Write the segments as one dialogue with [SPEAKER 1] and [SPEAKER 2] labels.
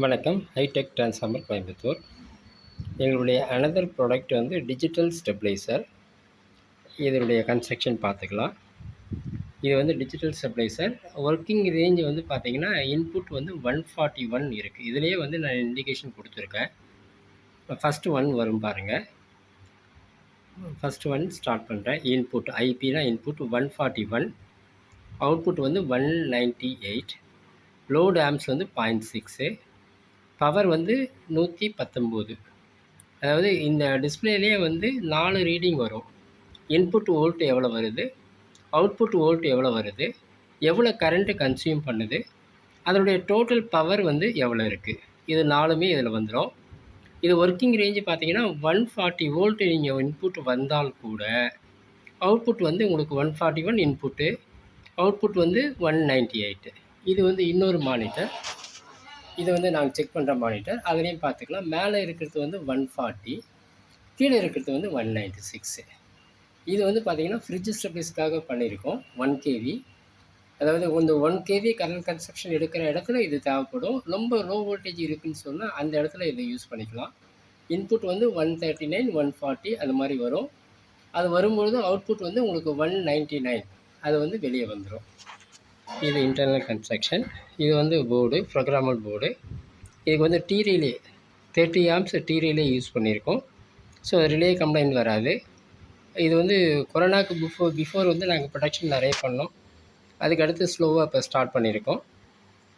[SPEAKER 1] வணக்கம். Hitech transformer Coimbatore. எங்களுடைய another product வந்து டிஜிட்டல் ஸ்டெபிளைசர். இதனுடைய கன்ஸ்ட்ரக்ஷன் பார்த்துக்கலாம். இது வந்து டிஜிட்டல் ஸ்டெபிளைசர். ஒர்க்கிங் ரேஞ்ச் வந்து பார்த்தீங்கன்னா, இன்புட் வந்து 141 இருக்குது. இதிலேயே வந்து நான் இண்டிகேஷன் கொடுத்துருக்கேன். ஃபஸ்ட்டு ஒன் வரும் பாருங்கள். ஃபஸ்ட்டு ஒன் ஸ்டார்ட் பண்ணுறேன். இன்புட் ஐபினா இன்புட் 141, அவுட்புட் வந்து 198, லோடு ஆம்ப்ஸ் வந்து 0.6, பவர் வந்து 119. அதாவது இந்த டிஸ்பிளேலேயே வந்து 4 ரீடிங் வரும். இன்புட் வோல்ட் எவ்வளோ வருது, அவுட்புட் வோல்ட் எவ்வளோ வருது, எவ்வளோ கரண்ட்டு கன்சியூம் பண்ணுது, அதனுடைய டோட்டல் பவர் வந்து எவ்வளோ இருக்குது. இது 4மே இதில் வந்துடும். இது ஒர்க்கிங் ரேஞ்சு பார்த்தீங்கன்னா 140 வோல்ட் நீங்கள் இன்புட் வந்தால் கூட அவுட்புட் வந்து உங்களுக்கு 141 இன்புட்டு, அவுட்புட் வந்து 198. இது வந்து இன்னொரு மானிட்டர். இது வந்து நாங்கள் செக் பண்ணுற மானிட்டர். அதுலேயும் பார்த்துக்கலாம். மேலே இருக்கிறது வந்து 140, கீழே இருக்கிறது வந்து 196. இது வந்து பார்த்திங்கன்னா ஃப்ரிட்ஜ் ஸ்டெபிளைஸ்க்காக பண்ணியிருக்கோம். 1 கேவி, அதாவது இந்த 1 கேவி கரண்ட் கன்ஸ்ட்ரக்ஷன் எடுக்கிற இடத்துல இது தேவைப்படும். ரொம்ப லோ வோல்டேஜ் இருக்குதுன்னு சொன்னால் அந்த இடத்துல இதை யூஸ் பண்ணிக்கலாம். இன்புட் வந்து 139, 140 அந்த மாதிரி வரும். அது வரும்பொழுது அவுட்புட் வந்து உங்களுக்கு 199 அது வந்து வெளியே வந்துடும். இது இன்டர்னல் கன்ஸ்ட்ரக்ஷன். இது வந்து போர்டு, ப்ரோக்ராமல் போர்டு. இதுக்கு வந்து T relay 30 amps T relay use பண்ணியிருக்கோம். ஸோ ரிலே கம்ப்ளைண்ட் வராது. இது வந்து கொரோனாவுக்கு பிஃபோர் வந்து நாங்கள் ப்ரொடக்ஷன் நிறைய பண்ணோம். அதுக்கடுத்து ஸ்லோவாக இப்போ ஸ்டார்ட் பண்ணியிருக்கோம்.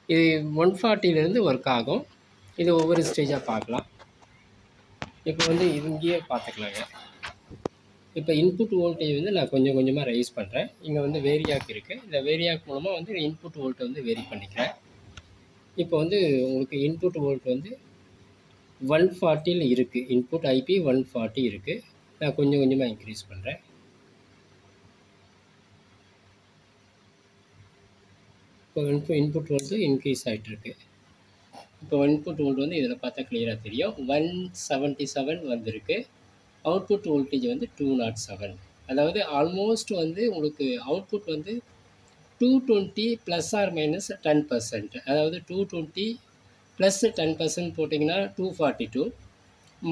[SPEAKER 1] இது 140லேருந்து ஒர்க் ஆகும். இது ஒவ்வொரு ஸ்டேஜாக பார்க்கலாம். இப்போ வந்து இங்கேயே பார்த்துக்கலாங்க. இப்போ இன்புட் வோல்டேஜ் வந்து நான் கொஞ்சம் கொஞ்சமாக ரைஸ் பண்ணுறேன். இங்கே வந்து வேரியாக் இருக்குது. இந்த வேரியாக் மூலமாக வந்து இன்புட் வோல்ட்டை வந்து வேரி பண்ணிக்கிறேன். இப்போ வந்து உங்களுக்கு இன்புட் வோல்ட் வந்து 140ல் இருக்குது. இன்புட் ஐபி 140 இருக்குது. நான் கொஞ்சம் கொஞ்சமாக இன்க்ரீஸ் பண்ணுறேன். இப்போ இன்புட் வோல்ட்டு இன்க்ரீஸ் ஆகிட்டுருக்கு. இப்போ இன்புட் வோல்ட் வந்து இதில் பார்த்தா கிளியராக தெரியும். 177 வந்திருக்கு. அவுட்புட் வோல்டேஜ் வந்து 207. அதாவது ஆல்மோஸ்ட் வந்து உங்களுக்கு அவுட்புட் வந்து 220 ப்ளஸ் ஆர் மைனஸ் 10%. அதாவது 220 ப்ளஸ் 10% போட்டிங்கன்னா 242,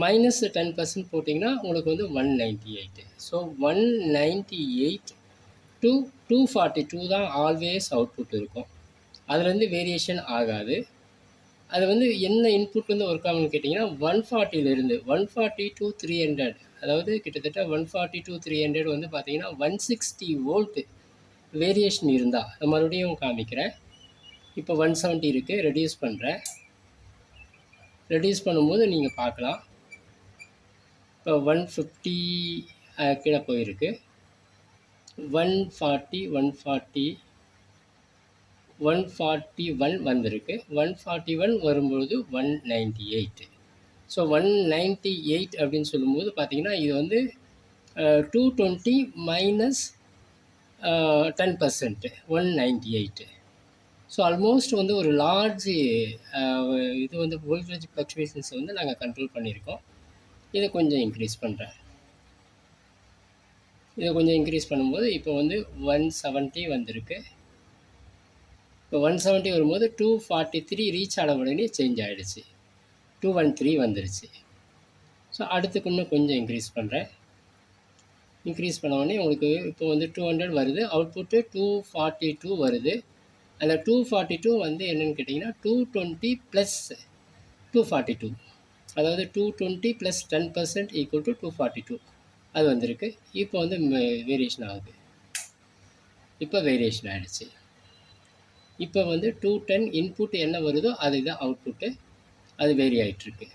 [SPEAKER 1] மைனஸ் 10% போட்டிங்கன்னா உங்களுக்கு வந்து 198. ஸோ 198 to 242 தான் ஆல்வேஸ் அவுட்புட் இருக்கும். அதுலேருந்து வேரியேஷன் ஆகாது. அது வந்து என்ன இன்புட் வந்து ஒர்க் ஆகும்னு கேட்டிங்கன்னா 140லேருந்து 140 to 300, அதாவது கிட்டத்தட்ட 140 to 300 வந்து பார்த்தீங்கன்னா 160 வோல்ட்டு வேரியேஷன் இருந்தால் நான் மறுபடியும் காமிக்கிறேன். இப்போ 170 இருக்குது. ரெடியூஸ் பண்ணுறேன். ரெடியூஸ் பண்ணும்போது நீங்கள் பார்க்கலாம். இப்போ 150 கீழே போயிருக்கு. 140, 141 வந்திருக்கு. 141 வரும்பொழுது 198. ஸோ 198 அப்படின்னு சொல்லும்போது பார்த்தீங்கன்னா இது வந்து 220 மைனஸ் 10%, 198. ஸோ ஆல்மோஸ்ட் வந்து ஒரு லார்ஜ் இது வந்து வோல்டேஜ் ஃப்ளக்சுவேஷன்ஸை வந்து நாங்கள் கண்ட்ரோல் பண்ணியிருக்கோம். இதை கொஞ்சம் இன்க்ரீஸ் பண்ணுறேன். இதை கொஞ்சம் இன்க்ரீஸ் பண்ணும்போது இப்போ வந்து 170 வந்திருக்கு. இப்போ 170 வரும்போது 243 ரீச் ஆன உடனே சேஞ்ச் ஆகிடுச்சு. 213 வந்துருச்சு. ஸோ அடுத்துக்கு இன்னும் கொஞ்சம் இன்க்ரீஸ் பண்ணுறேன். இன்க்ரீஸ் பண்ண உடனே உங்களுக்கு இப்போ வந்து 200 வருது. அவுட்புட்டு 242 வருது. அந்த 242 வந்து என்னென்னு கேட்டிங்கன்னா 220 ப்ளஸ் 242, அதாவது 220 ப்ளஸ் 10% ஈக்குவல் டு 242 அது வந்திருக்கு. இப்போ வந்து வேரியேஷன் ஆகுது. இப்போ வேரியேஷன் ஆகிடுச்சு. இப்போ வந்து 210 இன்புட் என்ன வருதோ அதுதான் அவுட்புட்டு. அது வேரி ஆகிட்டுருக்கு.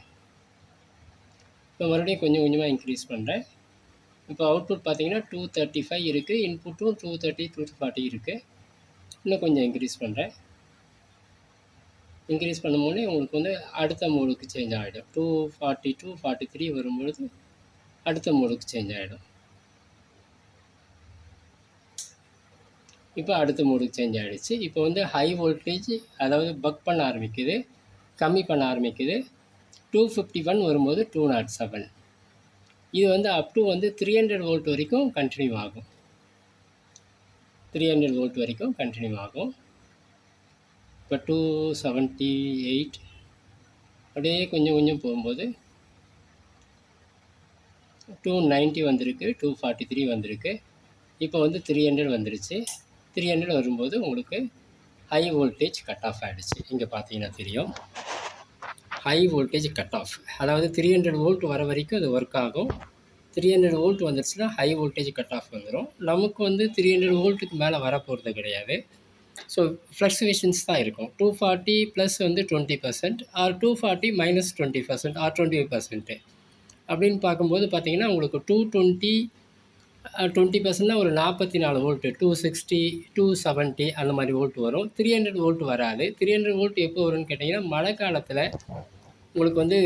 [SPEAKER 1] இப்போ மறுபடியும் கொஞ்சம் கொஞ்சமாக இன்க்ரீஸ் பண்ணுறேன். இப்போ அவுட்புட் பார்த்தீங்கன்னா 235 இருக்குது. இன்புட்டும் 230, 240 இருக்குது. இன்னும் கொஞ்சம் இன்க்ரீஸ் பண்ணுறேன். இன்க்ரீஸ் பண்ணும்போது உங்களுக்கு வந்து அடுத்த மோடுக்கு சேஞ்ச் ஆகிடும். 242, 43 வரும்பொழுது அடுத்த மோடுக்கு சேஞ்ச் ஆகிடும். இப்போ அடுத்த மோடுக்கு சேஞ்ச் ஆகிடுச்சு. இப்போ வந்து ஹை வோல்டேஜ், அதாவது பக் பண்ண ஆரம்பிக்குது, கம்மி பண்ண ஆரம்பிக்குது. 251 வரும்போது 207. இது வந்து அப் டு வந்து 300 வோல்ட் வரைக்கும் கண்டினியூ ஆகும். 300 வோல்ட் வரைக்கும் கண்டினியூ ஆகும். இப்போ 278, அப்படியே கொஞ்சம் கொஞ்சம் போகும்போது 290 வந்திருக்கு, 243 வந்திருக்கு. இப்போ வந்து 300 வந்துருச்சு. 300 வரும்போது உங்களுக்கு ஹை வோல்டேஜ் கட் ஆஃப் ஆகிடுச்சு. இங்கே பார்த்தீங்கன்னா தெரியும், ஹை வோல்டேஜ் கட் ஆஃப். அதாவது 300 வோல்ட் வர வரைக்கும் அது ஒர்க் ஆகும். 300 வோல்ட் வந்துருச்சுன்னா ஹை வோல்டேஜ் கட் ஆஃப் வந்துடும். நமக்கு வந்து 300 வோல்ட்டுக்கு மேலே வரப்போகிறது கிடையாது. ஸோ ஃப்ளக்சுவேஷன்ஸ் தான் இருக்கும். 240 ப்ளஸ் வந்து 20% ஆர் 240 மைனஸ் 20% ஆர் 25%. அப்படின்னு பார்க்கும்போது பார்த்தீங்கன்னா உங்களுக்கு 220 20%னா ஒரு 44 வோல்ட்டு, 260 270 அந்த மாதிரி வோல்ட் வரும். 300 வோல்ட் வராது. 300 வோல்ட் எப்போ வரும்னு கேட்டிங்கன்னா, மழை காலத்தில் உங்களுக்கு வந்து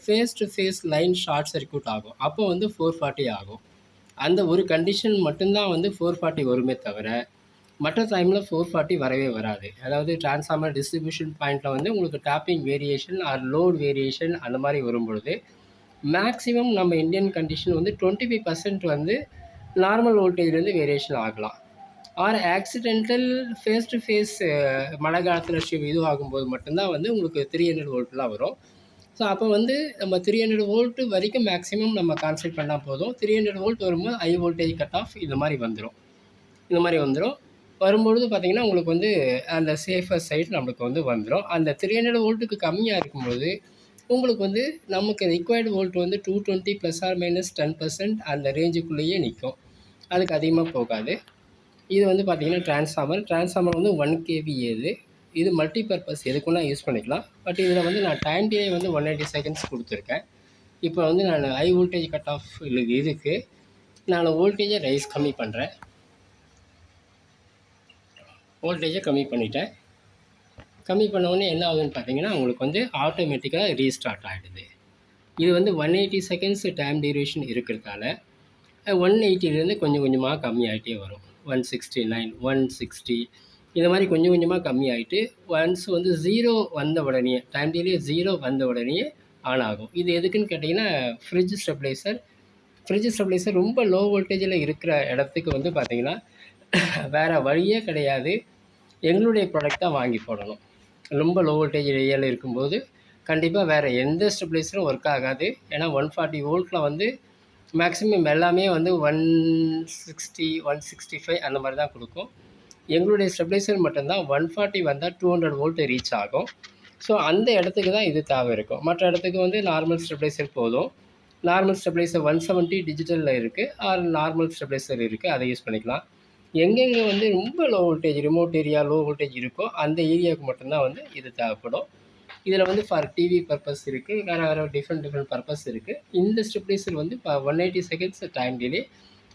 [SPEAKER 1] phase to phase line short circuit ஆகும். அப்போ வந்து 440 ஆகும். அந்த ஒரு கண்டிஷன் மட்டும்தான் வந்து 440 வருமே தவிர, மற்ற டைமில் 440 வரவே வராது. அதாவது டிரான்ஸ்ஃபார்மர் டிஸ்ட்ரிபியூஷன் பாயிண்ட்டில் வந்து உங்களுக்கு tapping variation or load variation அந்த மாதிரி வரும்பொழுது, மேக்ஸிமம் நம்ம இந்தியன் கண்டிஷன் வந்து 25% வந்து நார்மல் வோல்டேஜ்லேருந்து வேரியேஷன் ஆகலாம். Or accidental phase to phase மழை காலத்தில் இது ஆகும்போது மட்டும்தான் வந்து உங்களுக்கு 300 வோல்ட்லாம் வரும். ஸோ அப்போ வந்து நம்ம 300 வோல்ட்டு வரைக்கும் மேக்ஸிமம் நம்ம கான்சன்ட்ரேட் பண்ணால் போதும். 300 வோல்ட் வரும்போது ஹை வோல்டேஜ் கட் ஆஃப் இந்த மாதிரி வந்துடும். வரும்பொழுது பார்த்திங்கன்னா உங்களுக்கு வந்து அந்த சேஃபர் சைடு நம்மளுக்கு வந்து வந்துடும். அந்த 300 வோல்ட்டுக்கு கம்மியாக இருக்கும்போது உங்களுக்கு வந்து நமக்கு ரிக்வயர்டு வோல்ட் வந்து 220 ப்ளஸ் ஆர் மைனஸ் 10% அந்த ரேஞ்சுக்குள்ளேயே நிற்கும். அதுக்கு அதிகமாக போகாது. இது வந்து பார்த்திங்கன்னா ட்ரான்ஸ்ஃபார்மர் வந்து 1 kVA இது மல்டி பர்பஸ் எதுக்குன்னா யூஸ் பண்ணிக்கலாம். பட் இதில் வந்து நான் டைம் டிலே வந்து 180 செகண்ட்ஸ் கொடுத்துருக்கேன். இப்போ வந்து நான் ஹை வோல்டேஜ் கட் ஆஃப் இதுக்கு நான் வோல்டேஜை கம்மி பண்ணுறேன். வோல்டேஜை கம்மி பண்ணிட்டேன். கம்மி பண்ண என்ன ஆகுதுன்னு பார்த்தீங்கன்னா, உங்களுக்கு வந்து ஆட்டோமேட்டிக்காக ரீஸ்டார்ட் ஆகிடுது. இது வந்து 180 செகண்ட்ஸ் டைம் டியூரேஷன் இருக்கிறதால 180லேருந்து கொஞ்சம் கொஞ்சமாக கம்மி ஆகிட்டே வரும். 169 160 இந்த மாதிரி கொஞ்சம் கொஞ்சமாக கம்மி ஆகிட்டு ஒன்ஸ் வந்து 0 வந்த உடனே டைம் டிலே 0 வந்த உடனே ஆன் ஆகும். இது எதுக்குன்னு கேட்டிங்கன்னா, ஃப்ரிட்ஜ் ஸ்டெபிளைசர் ரொம்ப லோ வோல்டேஜில் இருக்கிற இடத்துக்கு வந்து பார்த்திங்கன்னா வேறு வழியே கிடையாது, எங்களுடைய ப்ராடக்ட் தான் வாங்கி போடணும். ரொம்ப லோ வோல்டேஜ் ஏரியாவில் இருக்கும்போது கண்டிப்பாக வேறு எந்த ஸ்டெபிளைசரும் ஒர்க் ஆகாது. ஏன்னா 140 வோல்ட்டில் வந்து மேக்ஸிமம் எல்லாமே வந்து 160 165 அந்த மாதிரி தான் கொடுக்கும். எங்களுடைய ஸ்டெபிளைசர் மட்டும்தான் 140 வந்தால் 200 வோல்ட் ரீச் ஆகும். ஸோ அந்த இடத்துக்கு தான் இது தேவை இருக்கும். மற்ற இடத்துக்கு வந்து நார்மல் ஸ்டெபிளைசர் போதும். நார்மல் ஸ்டெபிளைசர் 170 டிஜிட்டலில் இருக்குது, ஆர் நார்மல் ஸ்டெபிளைசர் இருக்குது, அதை யூஸ் பண்ணிக்கலாம். எங்கெங்கே வந்து ரொம்ப low voltage remote area low voltage இருக்கோ அந்த ஏரியாவுக்கு மட்டும்தான் வந்து இது தேவைப்படும். இதில் வந்து ஃபார் டிவி பர்பஸ் இருக்குது, வேறு டிஃப்ரெண்ட் பர்பஸ் இருக்குது. இந்த ஸ்டெபிளைசர் வந்து இப்போ 180 seconds time delay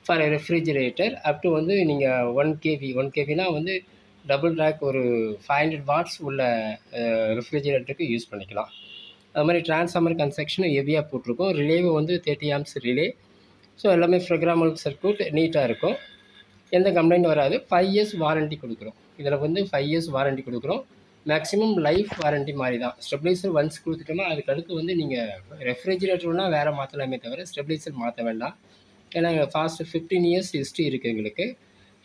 [SPEAKER 1] for refrigerator up to வந்து நீங்கள் 1 kVனா வந்து டபுள் ரேக் ஒரு 500 வாட்ஸ் உள்ள ரெஃப்ரிஜிரேட்டருக்கு யூஸ் பண்ணிக்கலாம். அது மாதிரி டிரான்ஸ்ஃபார்மர் கன்ஸ்ட்ரக்ஷன் ஹெவியாக போட்டிருக்கோம். ரிலேவை வந்து 30 ஆம்ஸ் ரிலே. ஸோ எல்லாமே ப்ரோக்ராமபிள் சர்க்யூட் நீட்டாக இருக்கும், எந்த கம்ப்ளைண்ட் வராது. 5 இயர்ஸ் வாரண்ட்டி கொடுக்குறோம். இதில் வந்து 5 இயர்ஸ் வாரண்ட்டி கொடுக்குறோம். மேக்ஸிமம் லைஃப் வாரண்ட்டி மாதிரி தான். ஸ்டெபிளைசர் ஒன்ஸ் கொடுத்துட்டோம்னா அதுக்கு அடுத்து வந்து நீங்கள் ரெஃப்ரிஜிரேட்டர்னால் வேறு மாற்றலாமே தவிர ஸ்டெபிளைசர் மாற்ற வேண்டாம். ஏன்னா ஃபாஸ்ட்டு 15 இயர்ஸ் ஹிஸ்ட்ரி இருக்குது எங்களுக்கு.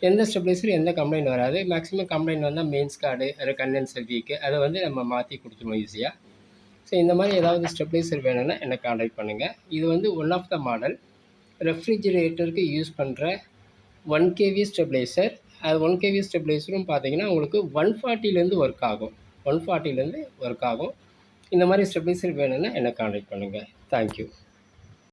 [SPEAKER 1] எந்த ஸ்டெபிளைசரும் எந்த கம்ப்ளைண்ட் வராது. மேக்ஸிமம் கம்ப்ளைண்ட் வந்தால் மெயின்ஸ் கார்டு அது கண்டென்சர் வீக்கு அதை வந்து நம்ம மாற்றி கொடுத்துருவோம் ஈஸியாக. ஸோ இந்த மாதிரி ஏதாவது ஸ்டெபிளைசர் வேணும்னா என்னை கான்டாக்ட் பண்ணுங்கள். இது வந்து ஒன் ஆஃப் த மாடல் ரெஃப்ரிஜிரேட்டருக்கு யூஸ் பண்ணுற 1 kV ஸ்டெபிளைசர். அது 1 kV ஸ்டெபிளைசரும் பார்த்தீங்கன்னா உங்களுக்கு 140லேருந்து ஒர்க் ஆகும். 140லேருந்து ஒர்க் ஆகும். இந்த மாதிரி ஸ்டெபிளைசர் வேணும்னா என்னை கான்டாக்ட் பண்ணுங்கள். தேங்க்யூ.